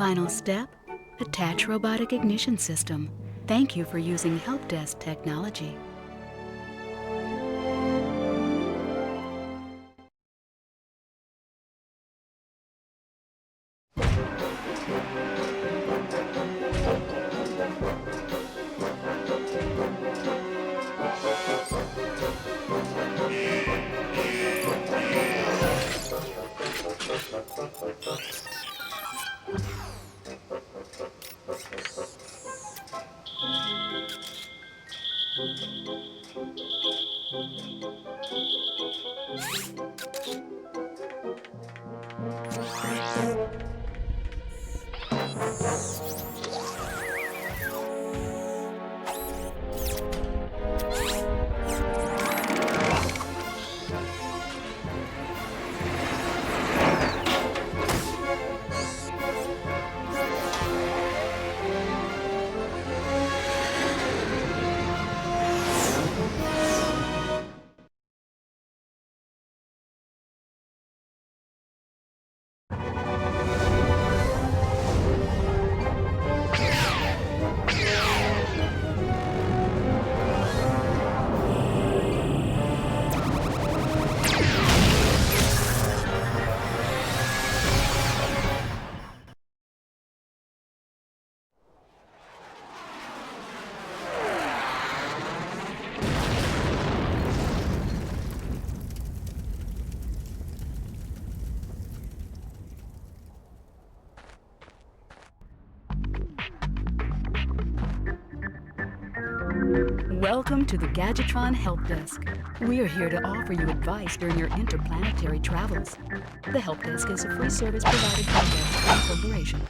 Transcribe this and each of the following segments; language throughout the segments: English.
Final step, attach robotic ignition system. Thank you for using help desk technology. Welcome to the Gadgetron Help Desk. We are here to offer you advice during your interplanetary travels. The Help Desk is a free service provided by Gadgetron Corporation.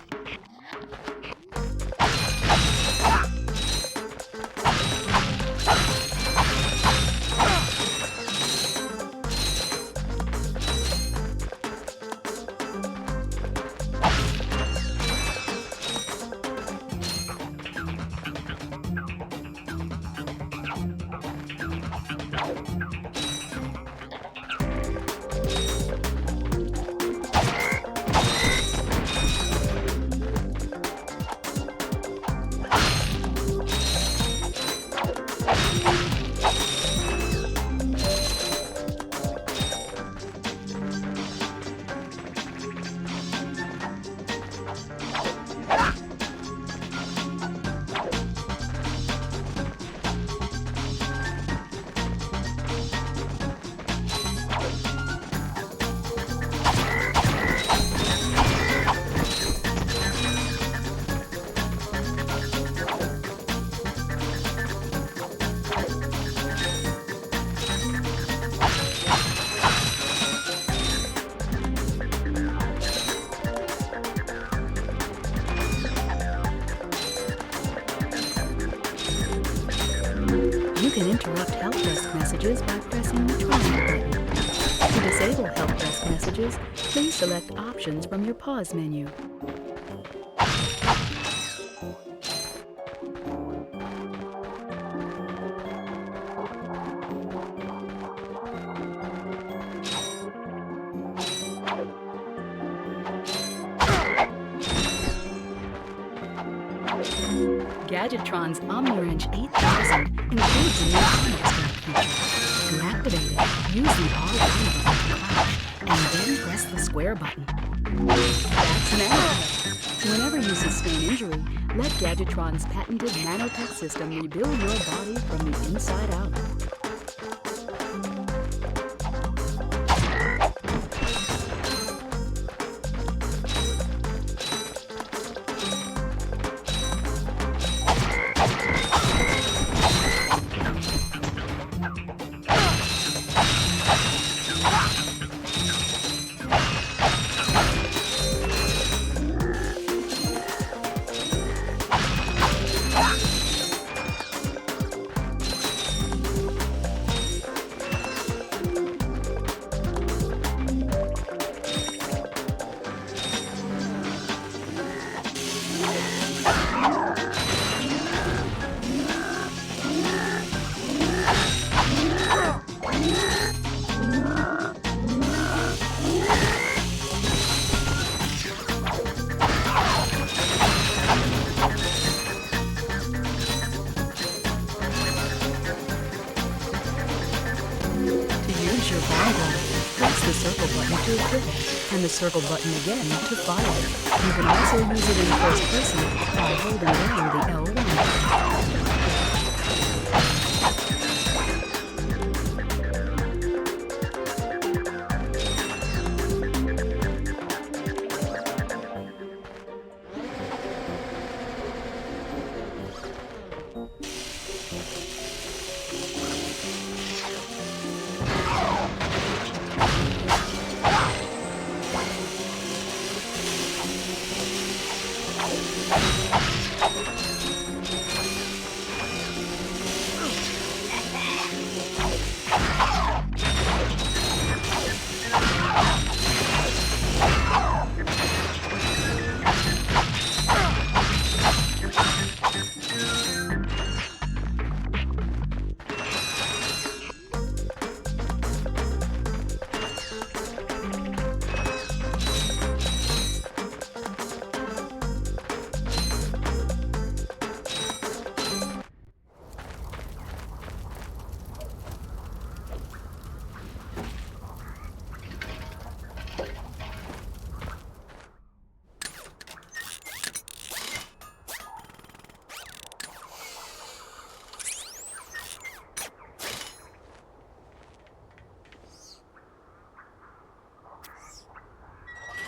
You can interrupt help desk messages by pressing the triangle button. To disable help desk messages, please select options from your pause menu. Gadgetron's OmniWrench 8000 includes a new time extract feature. To activate it, use the R1 button to crouch, and then press the square button. That's nanotech. Whenever you sustain injury, let Gadgetron's patented nanotech system rebuild your body from the inside out. trick, and the circle button again to fire. You can also use it in first person by holding down the L1 button.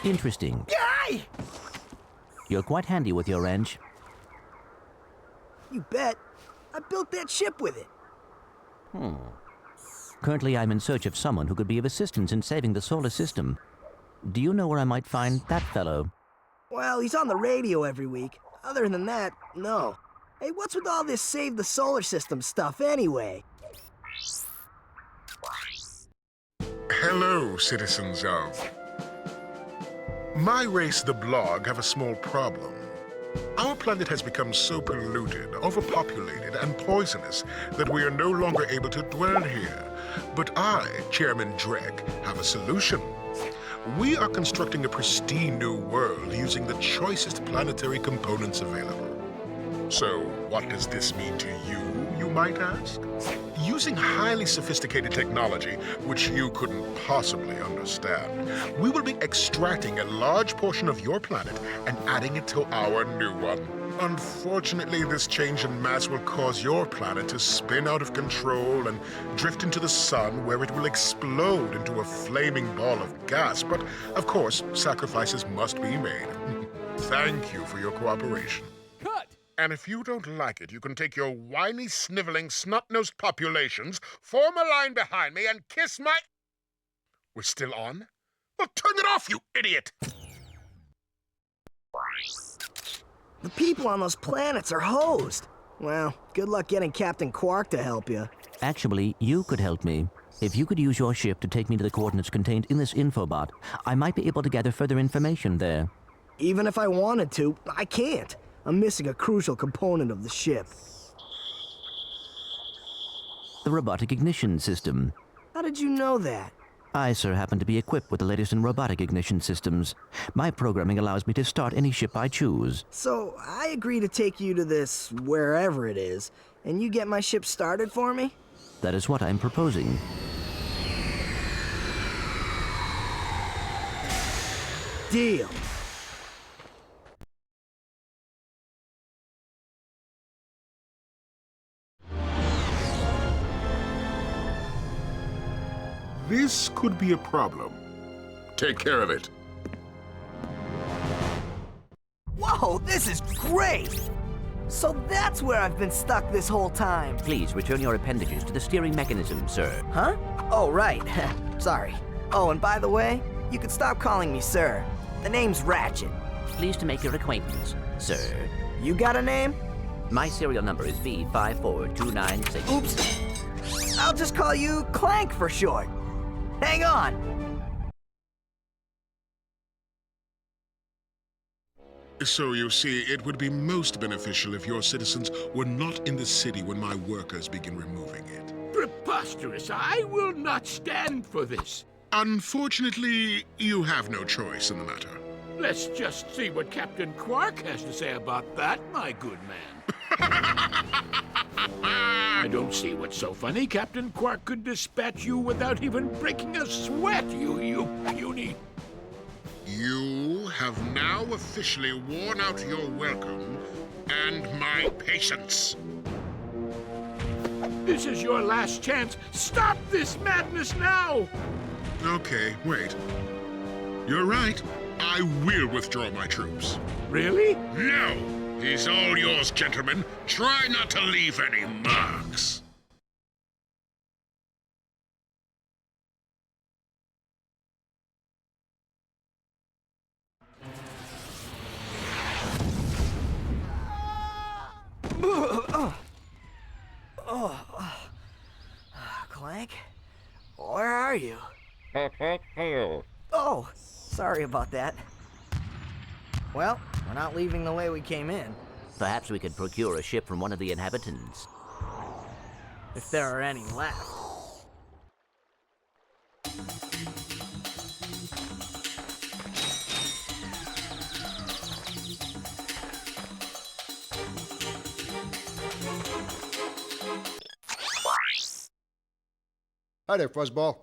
Interesting. Yay! You're quite handy with your wrench. You bet. I built that ship with it. Currently, I'm in search of someone who could be of assistance in saving the solar system. Do you know where I might find that fellow? Well, he's on the radio every week. Other than that, no. Hey, what's with all this save the solar system stuff anyway? Hello, citizens of... My race, the Blog, have a small problem. Our planet has become so polluted, overpopulated, and poisonous that we are no longer able to dwell here. But I, Chairman Drek, have a solution. We are constructing a pristine new world using the choicest planetary components available. So, what does this mean to you might ask? Using highly sophisticated technology, which you couldn't possibly understand, we will be extracting a large portion of your planet and adding it to our new one. Unfortunately, this change in mass will cause your planet to spin out of control and drift into the sun, where it will explode into a flaming ball of gas. But, of course, sacrifices must be made. Thank you for your cooperation. Cut! And if you don't like it, you can take your whiny, sniveling, snot-nosed populations, form a line behind me, and kiss my... We're still on? Well, turn it off, you idiot! The people on those planets are hosed. Well, good luck getting Captain Quark to help you. Actually, you could help me. If you could use your ship to take me to the coordinates contained in this infobot, I might be able to gather further information there. Even if I wanted to, I can't. I'm missing a crucial component of the ship. The robotic ignition system. How did you know that? I, sir, happen to be equipped with the latest in robotic ignition systems. My programming allows me to start any ship I choose. So, I agree to take you to this, wherever it is, and you get my ship started for me? That is what I'm proposing. Deal. This could be a problem. Take care of it. Whoa, this is great! So that's where I've been stuck this whole time. Please return your appendages to the steering mechanism, sir. Huh? Oh, right. Sorry. Oh, and by the way, you can stop calling me sir. The name's Ratchet. Pleased to make your acquaintance, sir. You got a name? My serial number is B54296. Oops. I'll just call you Clank for short. Hang on. So you see, it would be most beneficial if your citizens were not in the city when my workers begin removing it. Preposterous! I will not stand for this. Unfortunately, you have no choice in the matter. Let's just see what Captain Quark has to say about that, my good man. I don't see what's so funny. Captain Quark could dispatch you without even breaking a sweat, you puny... You have now officially worn out your welcome and my patience. This is your last chance. Stop this madness now! Okay, wait. You're right. I will withdraw my troops. Really? No! He's all yours, gentlemen. Try not to leave any marks. Clank? Where are you? Oh, sorry about that. Well, we're not leaving the way we came in. Perhaps we could procure a ship from one of the inhabitants. If there are any left. Hi there, Fuzzball.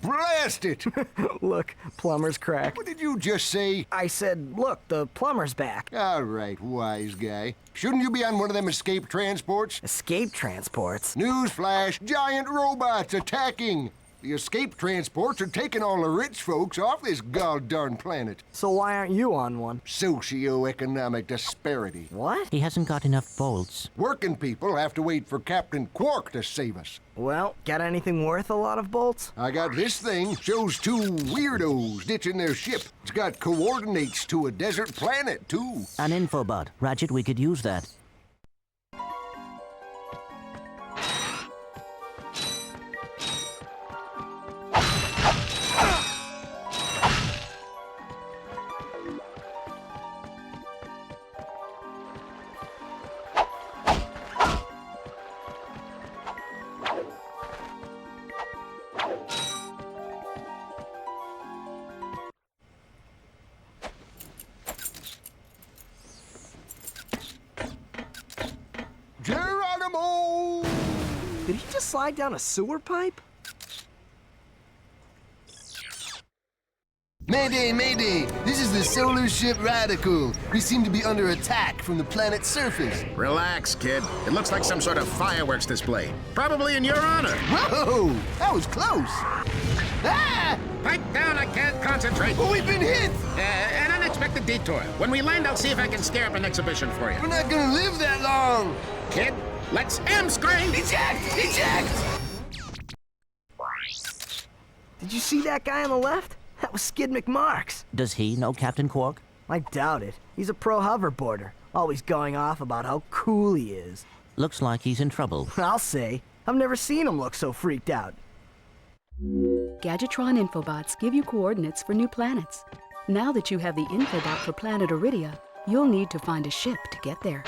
Blast it! Look, plumber's crack. What did you just say? I said, look, the plumber's back. All right, wise guy. Shouldn't you be on one of them escape transports? Escape transports? Newsflash, giant robots attacking! The escape transports are taking all the rich folks off this goddamn planet. So why aren't you on one? Socioeconomic disparity. What? He hasn't got enough bolts. Working people have to wait for Captain Quark to save us. Well, got anything worth a lot of bolts? I got this thing. Shows two weirdos ditching their ship. It's got coordinates to a desert planet, too. An infobot. Ratchet, we could use that. Geronimo! Did he just slide down a sewer pipe? Mayday, mayday! This is the solar ship Radical. We seem to be under attack from the planet's surface. Relax, kid. It looks like some sort of fireworks display. Probably in your honor. Whoa! That was close! Ah! Pipe down, I can't concentrate. Oh, we've been hit! An unexpected detour. When we land, I'll see if I can scare up an exhibition for you. We're not gonna live that long! Kid, let's M-screen! Eject! Eject! Did you see that guy on the left? That was Skid McMarks. Does he know Captain Quark? I doubt it. He's a pro hoverboarder, always going off about how cool he is. Looks like he's in trouble. I'll say. I've never seen him look so freaked out. Gadgetron infobots give you coordinates for new planets. Now that you have the infobot for planet Iridia, you'll need to find a ship to get there.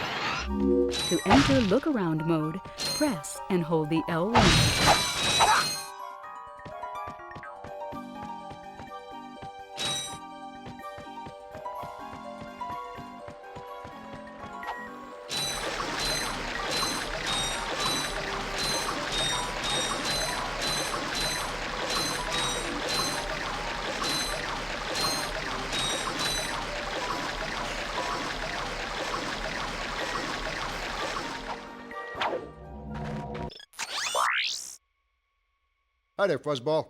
To enter look-around mode, press and hold the L1. Hi there, Fuzzball.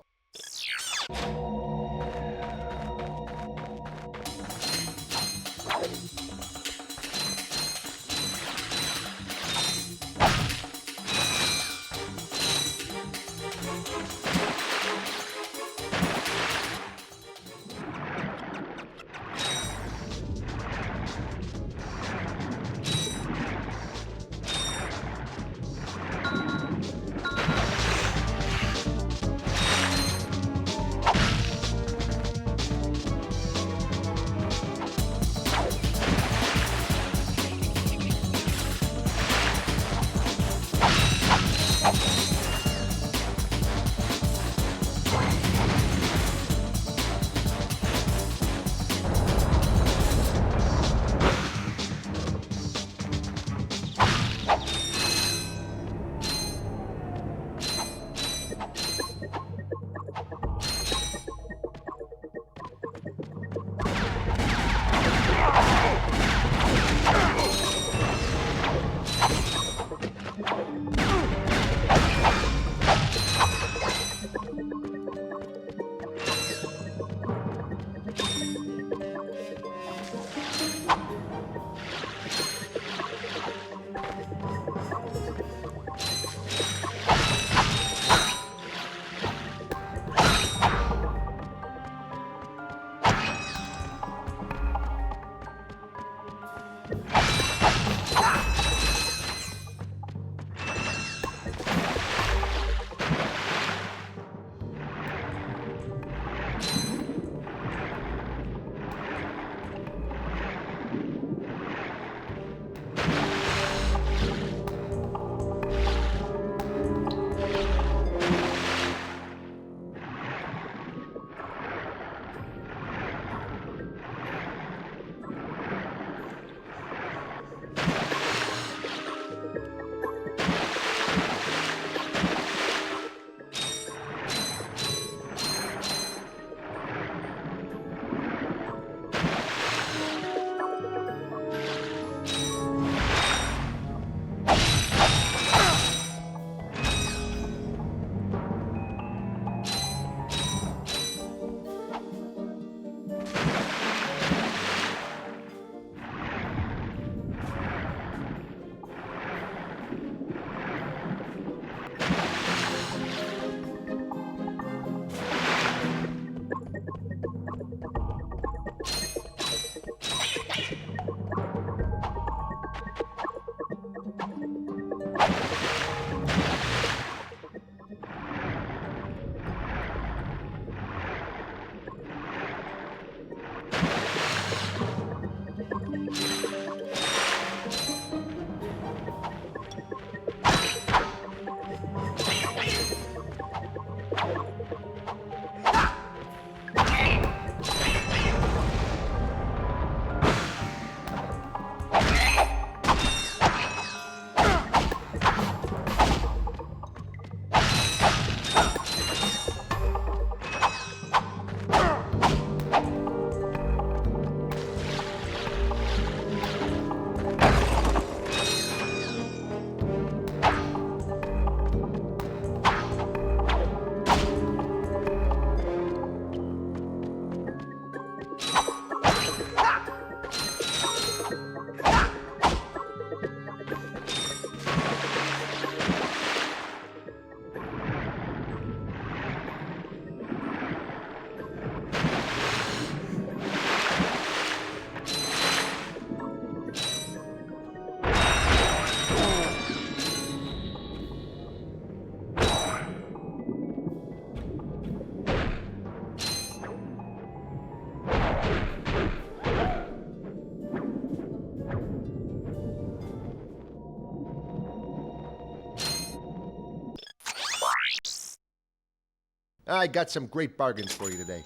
I got some great bargains for you today.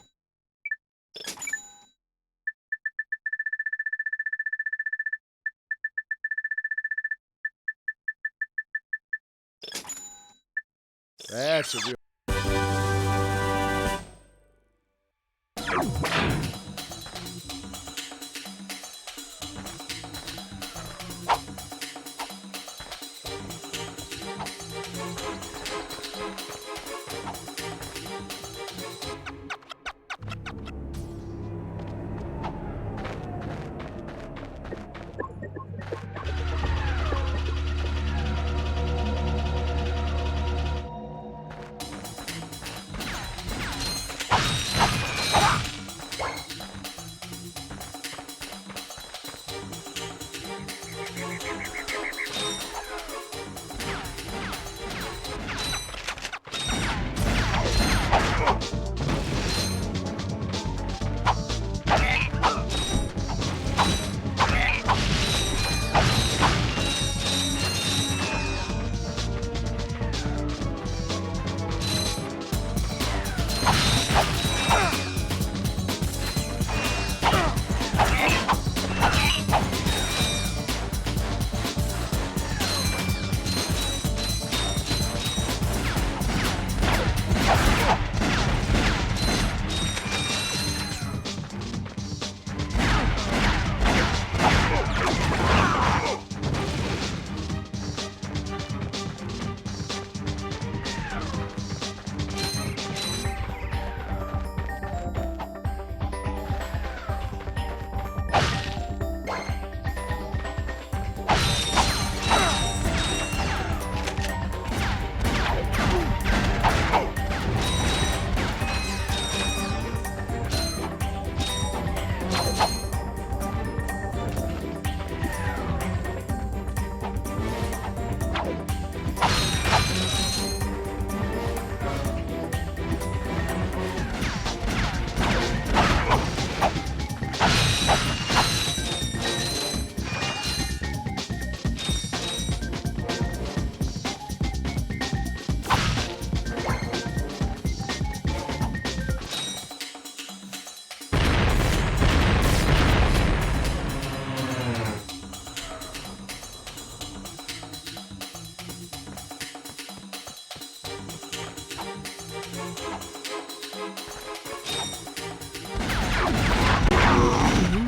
That's a real...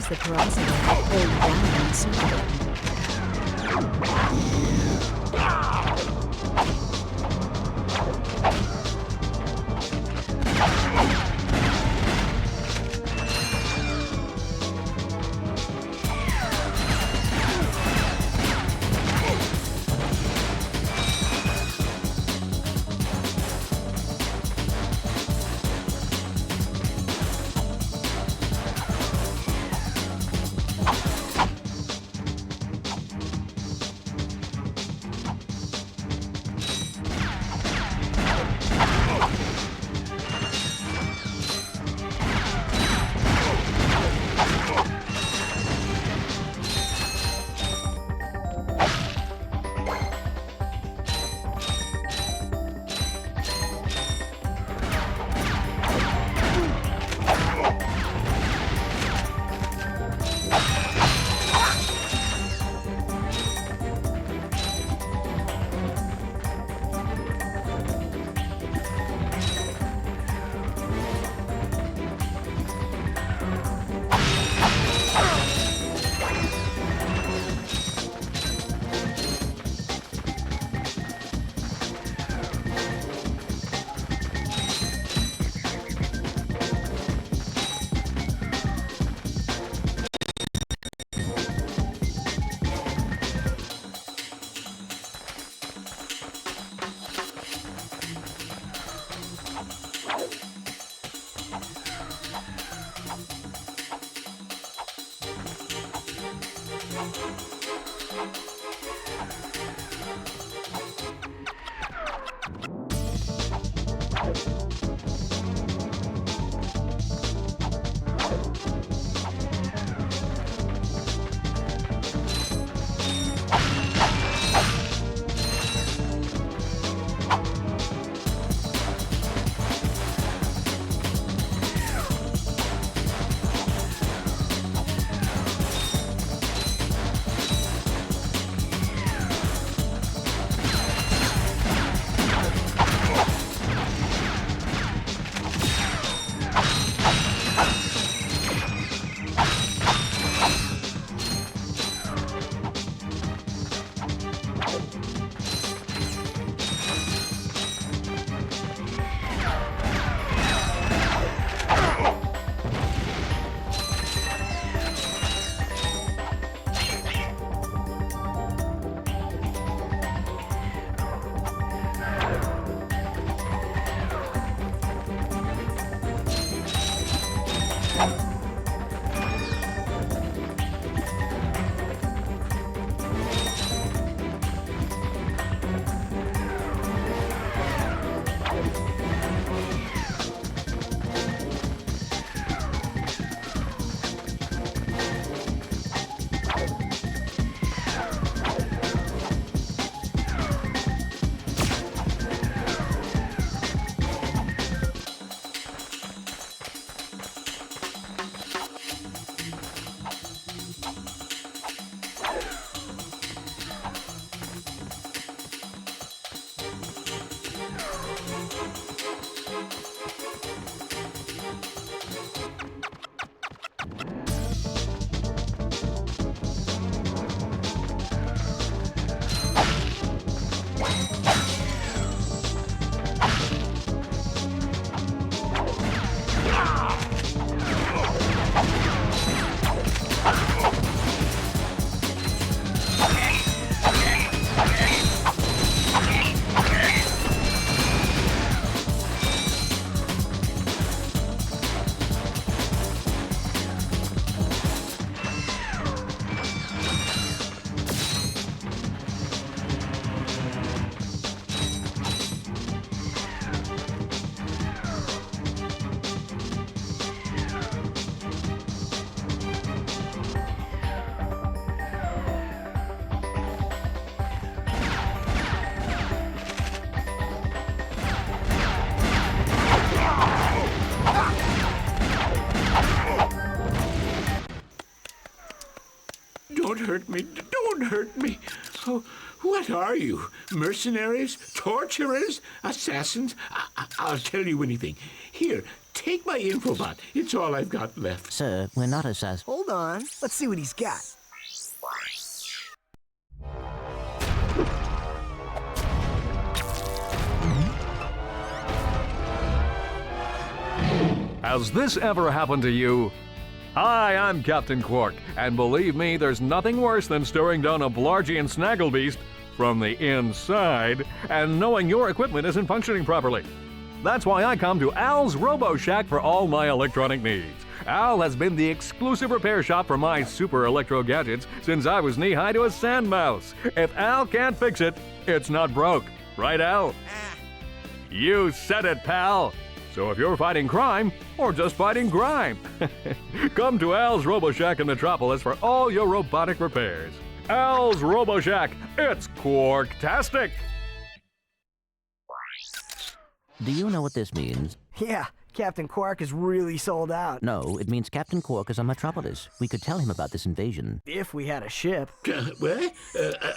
the carousel, hold down and circle. hurt me. Don't hurt me. Oh, what are you? Mercenaries? Torturers? Assassins? I'll tell you anything. Here, take my infobot. It's all I've got left. Sir, we're not assassins. Hold on. Let's see what he's got. Has this ever happened to you? Hi, I'm Captain Quark, and believe me, there's nothing worse than staring down a Blargian snagglebeast from the inside and knowing your equipment isn't functioning properly. That's why I come to Al's Robo Shack for all my electronic needs. Al has been the exclusive repair shop for my super electro gadgets since I was knee-high to a sand mouse. If Al can't fix it, it's not broke. Right, Al? You said it, pal. So if you're fighting crime, or just fighting grime, come to Al's Robo Shack in Metropolis for all your robotic repairs. Al's Robo Shack, it's Quarktastic! Do you know what this means? Yeah, Captain Quark is really sold out. No, it means Captain Quark is on Metropolis. We could tell him about this invasion. If we had a ship. What?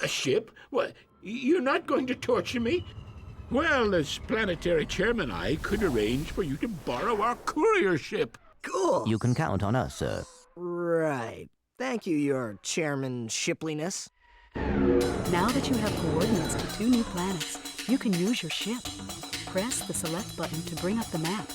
A ship? What? You're not going to torture me? Well, as planetary chairman, I could arrange for you to borrow our courier ship. Cool. You can count on us, sir. Right. Thank you, your chairman shipliness. Now that you have coordinates to 2 new planets, you can use your ship. Press the select button to bring up the map.